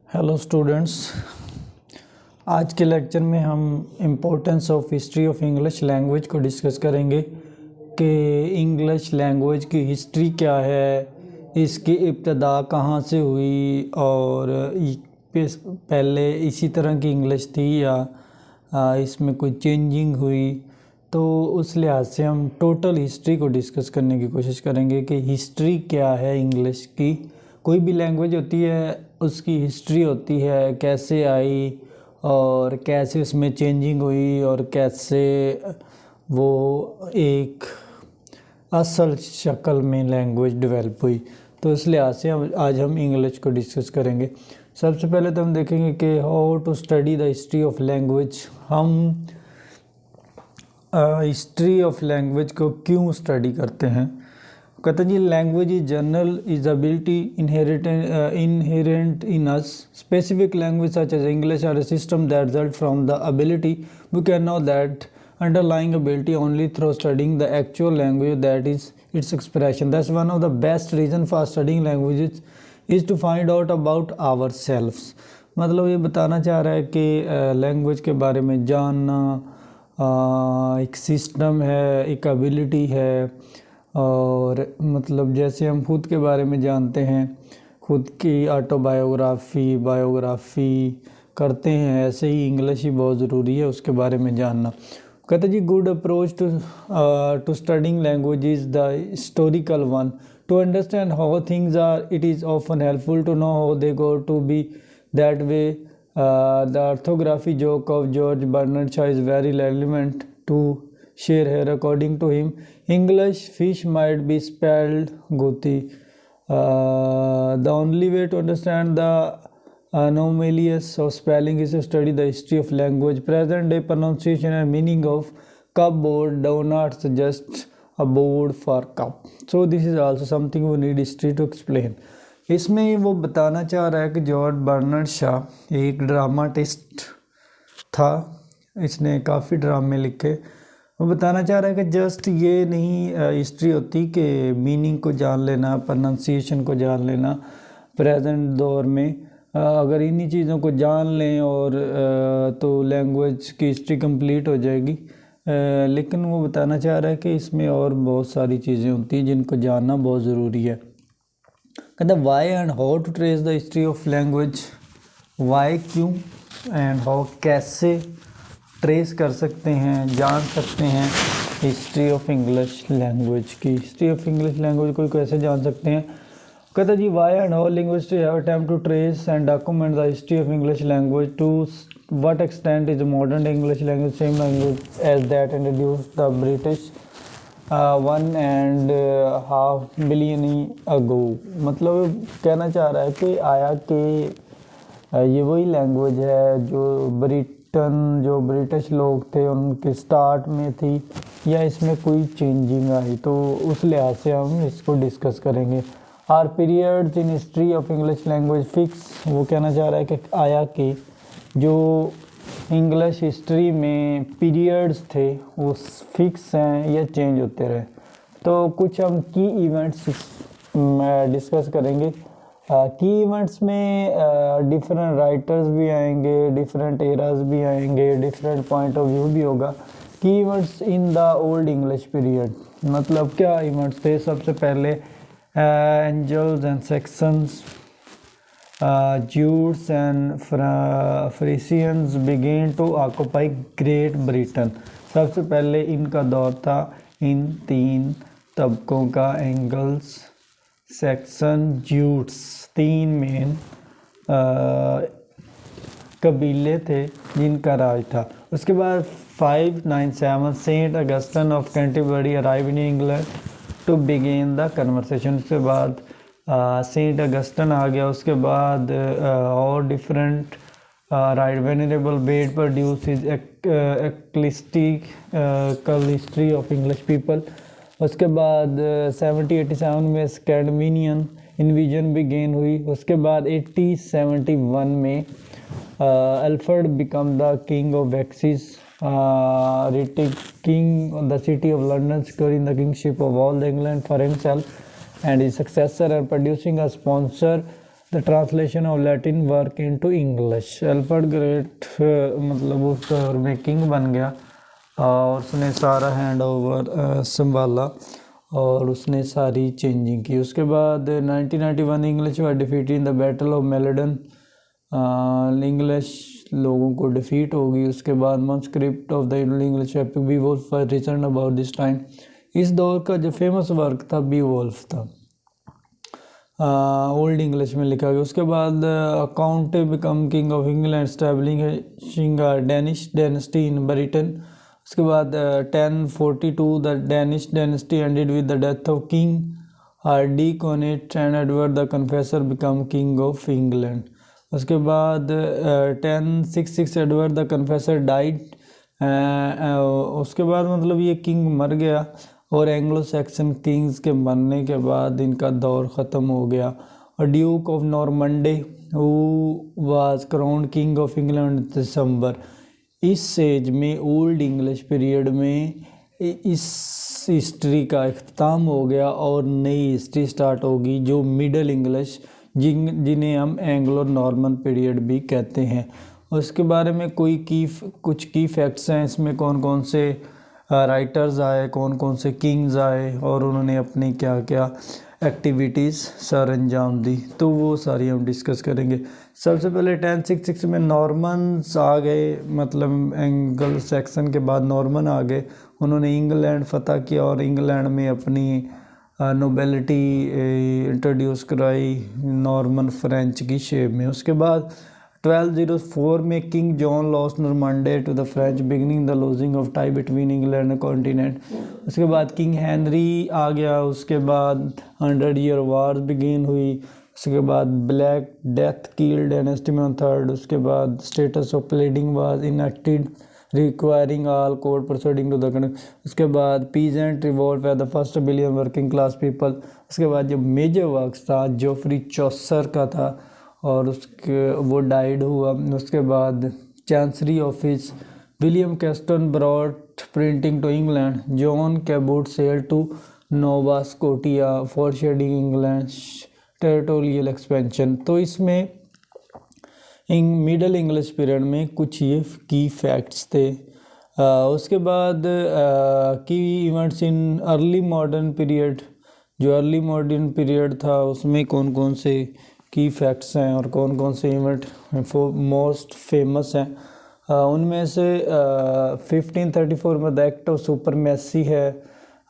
Hello students. आज के lecture में हम importance of history of English language को डिस्कस करेंगे कि इंग्लिश लैंग्वेज की हिस्ट्री क्या है, इसकी इब्तदा कहाँ से हुई और पहले इसी तरह की इंग्लिश थी या इसमें कोई चेंजिंग हुई। तो उस लिहाज से हम टोटल हिस्ट्री को डिस्कस करने की कोशिश करेंगे कि हिस्ट्री क्या है इंग्लिश की। कोई भी लैंग्वेज होती है उसकी हिस्ट्री होती है, कैसे आई और कैसे उसमें चेंजिंग हुई और कैसे वो एक असल शक्ल में लैंग्वेज डेवलप हुई। तो इस लिहाज से आज हम इंग्लिश को डिस्कस करेंगे। सबसे पहले तो हम देखेंगे कि how to study the history of language. हम हिस्ट्री ऑफ लैंग्वेज को क्यों स्टडी करते हैं? कहते हैं जी, language is general is ability inherent in us. Specific language such as English are a system that result from the ability we can know that underlying ability only through studying the actual language that is its expression. That's one of the best reason for studying languages is to find out about ourselves. मतलब ये बताना चाह रहा है कि language के बारे में जानना एक सिस्टम है, एक एबिलिटी है। और मतलब जैसे हम खुद के बारे में जानते हैं, खुद की बायोग्राफी करते हैं, ऐसे ही इंग्लिश ही बहुत ज़रूरी है उसके बारे में जानना। कहते जी, good approach to studying language is the historical one. To understand how things are it is often helpful to know how they go to be that way. The orthography joke of George Bernard Shaw is very relevant to share here. According to him, English fish might be spelled guti. The only way to understand the anomalies of spelling is to study the history of language. Present day pronunciation and meaning of cupboard do not suggest a board for cup. So this is also something we need history to explain. इसमें वो बताना चाह रहा है कि George Bernard Shaw एक dramatist था, इसने काफ़ी ड्रामे लिखे। वो बताना चाह रहा है कि जस्ट ये नहीं हिस्ट्री होती कि मीनिंग को जान लेना, प्रोनाउंसिएशन को जान लेना। प्रेजेंट दौर में अगर इन्हीं चीज़ों को जान लें और तो लैंग्वेज की हिस्ट्री कंप्लीट हो जाएगी। लेकिन वो बताना चाह रहा है कि इसमें और बहुत सारी चीज़ें होती हैं जिनको जानना बहुत ज़रूरी है। कहते हैं why and how to trace the history of language. Why क्यों एंड हाउ कैसे ट्रेस कर सकते हैं, जान सकते हैं हिस्ट्री ऑफ इंग्लिश लैंग्वेज की। हिस्ट्री ऑफ इंग्लिश लैंग्वेज को कैसे जान सकते हैं? कहता जी, why and how linguistics have attempt to trace and document the history of English language. To what extent is modern English language same language as that introduced the British 1.5 billion अगो। मतलब कहना चाह रहा है कि आया कि ये वही लैंग्वेज है जो ब्रिटिश लोग थे उनके स्टार्ट में थी, या इसमें कोई चेंजिंग आई। तो उस लिहाज से हम इसको डिस्कस करेंगे। Are periods in history of English language fix. वो कहना चाह रहा है कि आया कि जो इंग्लिश हिस्ट्री में पीरियड्स थे वो फिक्स हैं या चेंज होते रहे। तो कुछ हम की इवेंट्स डिस्कस करेंगे। की इवेंट्स में डिफरेंट राइटर्स भी आएंगे, डिफरेंट एराज भी आएंगे, डिफरेंट पॉइंट ऑफ व्यू भी होगा। की events in the old English period, मतलब क्या इवेंट्स थे? सबसे पहले Angles and Saxons, Jutes and Frisians began to occupy Great Britain. सबसे पहले इनका दौर था इन तीन तबकों का, एंगल्स, सेक्शन, ज्यूट्स, तीन मेन कबीले थे जिनका राज था। उसके बाद 597 Saint Augustine of Canterbury arrive in England to begin the conversation. उसके बाद सेंट अगस्टन आ गया। उसके बाद और different right venerable Bede produce his ecclesiastical history of English people. उसके बाद 1787 में स्कैंडिनेवियन इन्विजन बिगेन हुई। उसके बाद 1871 में Alfred become the king of Wessex, king the city of London, securing the kingship of all the England for himself and his successor and producing a sponsor the translation of Latin work into English. Alfred great मतलब उस दौर में king बन गया और उसने सारा hand over संभाला और उसने सारी चेंजिंग की। उसके बाद 1991 English were defeat in the battle of Maldon, English लोगों को डिफीट होगी। उसके बाद manuscript of the English epic Beowulf was written about this time. इस दौर का जो फेमस वर्क था बीवुल्फ था, ओल्ड इंग्लिश में लिखा गया। उसके बाद account become king of England establishing Danish dynasty in Britain. उसके बाद 1042 the Danish dynasty ended with the death of king Hardicanute and Edward the Confessor become king of England. उसके बाद 1066 एडवर्ड द कन्फेसर डाइड। उसके बाद मतलब ये king मर गया और एंग्लो सैक्सन किंग्स के मरने के बाद इनका दौर ख़त्म हो गया। और duke of Normandy who was crowned king of England December. इस एज में ओल्ड इंग्लिश पीरियड में इस हिस्ट्री का इख्तिताम हो गया और नई हिस्ट्री स्टार्ट होगी जो मिडल इंग्लिश जिन्हें हम एंग्लो नॉर्मन पीरियड भी कहते हैं। उसके बारे में कुछ की फैक्ट्स हैं इसमें, कौन कौन से राइटर्स आए, कौन कौन से किंग्स आए और उन्होंने अपनी क्या क्या एक्टिविटीज़ सर अंजाम दी, तो वो सारी हम डिस्कस करेंगे। सबसे पहले 1066 में नॉर्मन्स आ गए, मतलब एंग्लो सैक्सन के बाद नॉर्मन आ गए। उन्होंने इंग्लैंड फतह किया और इंग्लैंड में अपनी नोबेलिटी इंट्रोड्यूस कराई नॉर्मन फ्रेंच की शेप में। उसके बाद 1204 में king John lost Normandy to the French beginning the losing of tie between England and continent. उसके बाद किंग हेनरी आ गया। उसके बाद 100 ईयर वार बिगिन हुई। उसके बाद black death killed an estimated III। उसके बाद statute of pleading was enacted requiring all court proceeding to the conduct. उसके बाद peasant revolt at the first billion working class people. उसके बाद जो मेजर वर्क्स था जोफ्री चौसर का था और उसके वो डाइड हुआ। उसके बाद chancery office William Caxton brought printing to England. John Cabot sail to Nova Scotia for shedding England territorial expansion. तो इसमें मिडल इंग्लिश पीरियड में कुछ ये की फैक्ट्स थे। उसके बाद की events in early modern period, जो अर्ली मॉडर्न पीरियड था उसमें कौन कौन से की फैक्ट्स हैं और कौन कौन से इवेंट मोस्ट फेमस हैं। उनमें से 1534 में द एक्ट ऑफ सुपरमेसी है।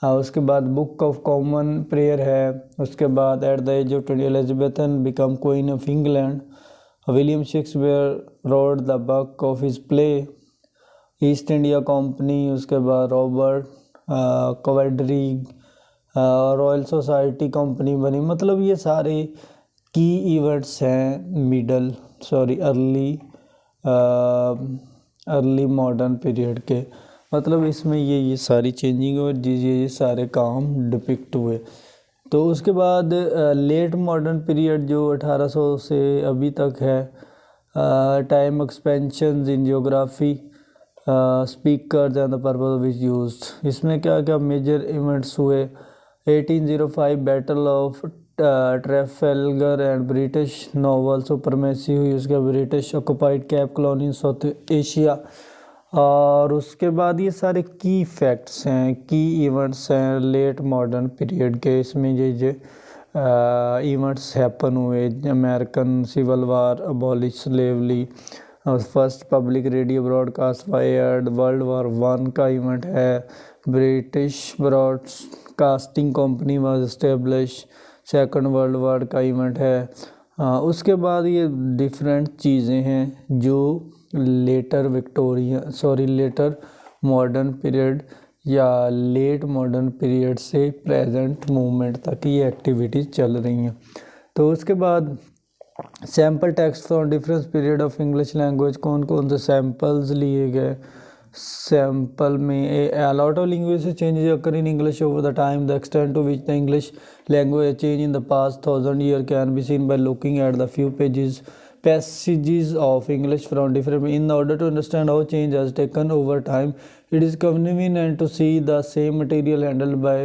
उसके बाद बुक ऑफ कॉमन प्रेयर है। उसके बाद at the age of 20 Elizabethan become queen of England. William Shakespeare wrote the book of his play East India Company. उसके बाद रॉबर्ट कवेडरी रॉयल सोसाइटी कंपनी बनी। मतलब ये सारे की इवेंट्स हैं अर्ली मॉडर्न पीरियड के। मतलब इसमें ये सारी चेंजिंग और ये सारे काम डिपिक्ट हुए। तो उसके बाद लेट मॉडर्न पीरियड जो 1800 से अभी तक है। Time expansion in geography speakers and the purpose of is used. इसमें क्या क्या मेजर इवेंट्स हुए। 1805 battle of Trafalgar and British naval supremacy हुई। उसके British occupied cape colony South Asia. और उसके बाद ये सारे की फैक्ट्स हैं, की इवेंट्स हैं लेट मॉडर्न पीरियड के। इसमें ये इवेंट्स हैपन हुए। American civil war, abolish slavery, first public radio broadcast wired, world war 1 का इवेंट है। British broadcasting company was establish. Second world war का इवेंट है। उसके बाद ये डिफरेंट चीज़ें हैं जो लेटर मॉडर्न पीरियड या लेट मॉडर्न पीरियड से प्रेजेंट मोमेंट तक ये एक्टिविटीज़ चल रही हैं। तो उसके बाद sample text from different period of English language, कौन कौन से सैम्पल्स लिए गए। सैम्पल में a lot of linguistic changes occur in English over the time. The extent to which the English language changed in the past 1000 years can be seen by looking at the few passages of English from different. In order to understand how change has taken over time, it is convenient to see the same material handled by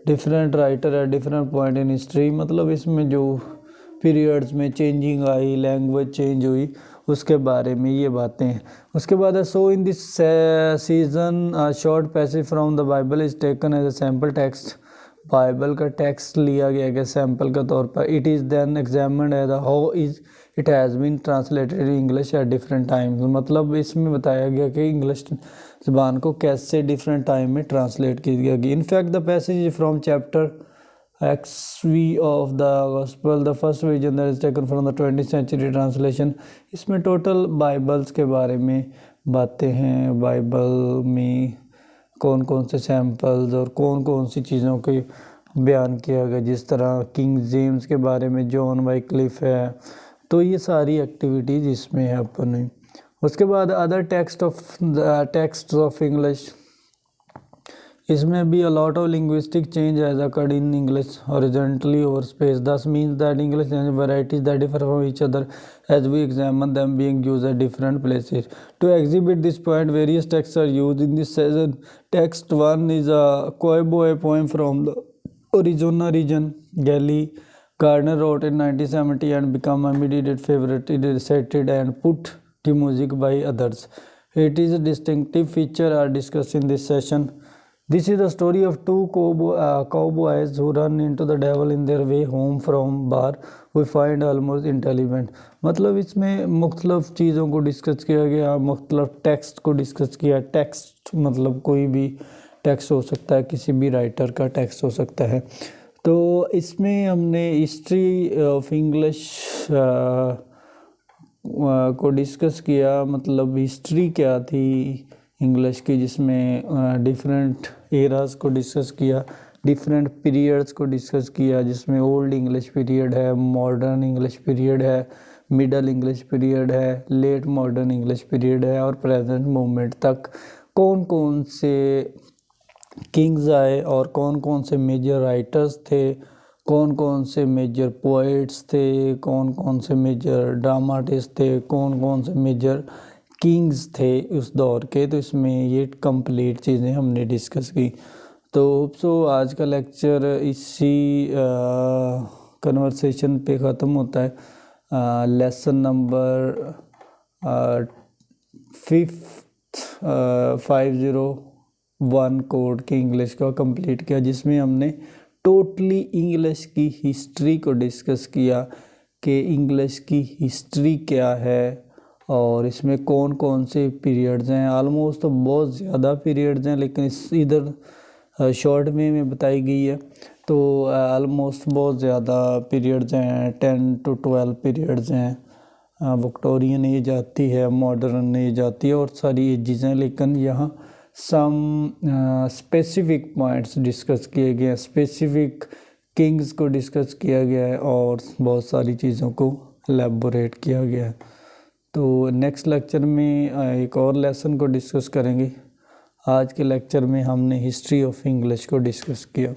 different writer at different point in history. मतलब इसमें जो periods में changing आई, language change हुई, उसके बारे में ये बातें हैं। उसके बाद है so in this season short passage from the Bible is taken as a sample text. Bible का टेक्स्ट लिया गया है सैम्पल के तौर पर। It is then examined as how is it has been translated in English at different times. मतलब इसमें बताया गया कि इंग्लिश ज़बान को कैसे डिफरेंट टाइम में ट्रांसलेट किया गया। In fact the passage from chapter XV of the Gospel, the first version that is taken from the 20th century translation। इसमें टोटल बाइबल्स के बारे में बातें हैं, बाइबल में कौन कौन से सैम्पल्स और कौन कौन सी चीज़ों के बयान किया गया, जिस तरह किंग जेम्स के बारे में जॉन वाइक्लिफ है। तो ये सारी एक्टिविटीज़ इसमें है अपन। उसके बाद अदर टेक्स्ट ऑफ इंग्लिश, इसमें भी a lot of linguistic change has occurred in English horizontally over space, thus means that English language varieties that differ from each other as we examine them being used at different places. To exhibit this point, various texts are used in this session. Text 1 is a Quoboy poem from the Arizona region. Gally Gardner wrote in 1970 and became an immediate favorite. It is recited and put to music by others. It is a distinctive feature are discussed in this session. This is the story of two cowboys who run into the devil in their way home from bar. We find almost intelligent। मतलब इसमें मुख्तलिफ चीज़ों को discuss किया गया, मुख्तलिफ text को discuss किया। टेक्स्ट मतलब कोई भी टेक्स्ट हो सकता है, किसी भी राइटर का टेक्स्ट हो सकता है। तो इसमें हमने हिस्ट्री ऑफ इंग्लिश को डिस्कस किया, मतलब हिस्ट्री क्या थी इंग्लिश की, जिसमें डिफरेंट एरास को डिस्कस किया, डिफरेंट पीरियड्स को डिस्कस किया, जिसमें ओल्ड इंग्लिश पीरियड है, मॉडर्न इंग्लिश पीरियड है, मिडल इंग्लिश पीरियड है, लेट मॉडर्न इंग्लिश पीरियड है और प्रेजेंट मोमेंट तक कौन कौन से किंग्स आए और कौन कौन से मेजर राइटर्स थे, कौन कौन से मेजर पोइट्स थे, कौन कौन से मेजर ड्रामाटिस्ट थे, कौन कौन से मेजर किंग्स थे उस दौर के। तो इसमें ये कंप्लीट चीज़ें हमने डिस्कस की। तो आज का लेक्चर इसी कन्वर्सेशन पे ख़त्म होता है। लेसन नंबर 501 कोड के इंग्लिश का कंप्लीट किया, जिसमें हमने टोटली इंग्लिश की हिस्ट्री को डिस्कस किया कि इंग्लिश की हिस्ट्री क्या है और इसमें कौन कौन से पीरियड्स हैं। आलमोस्ट तो बहुत ज़्यादा पीरियड्स हैं, लेकिन इधर शॉर्ट में बताई गई है। तो आलमोस्ट बहुत ज़्यादा पीरियड्स हैं, 10 to 12 पीरियड्स हैं। विक्टोरियन एज आती है, मॉडर्न एज आती है और सारी एजेस हैं, लेकिन यहाँ सम स्पेसिफिक पॉइंट्स डिस्कस किए गए हैं, स्पेसिफिक किंग्स को डिस्कस किया गया है और बहुत सारी चीज़ों को एलेबोरेट किया गया है। तो नेक्स्ट लेक्चर में एक और लेसन को डिस्कस करेंगे। आज के लेक्चर में हमने हिस्ट्री ऑफ इंग्लिश को डिस्कस किया।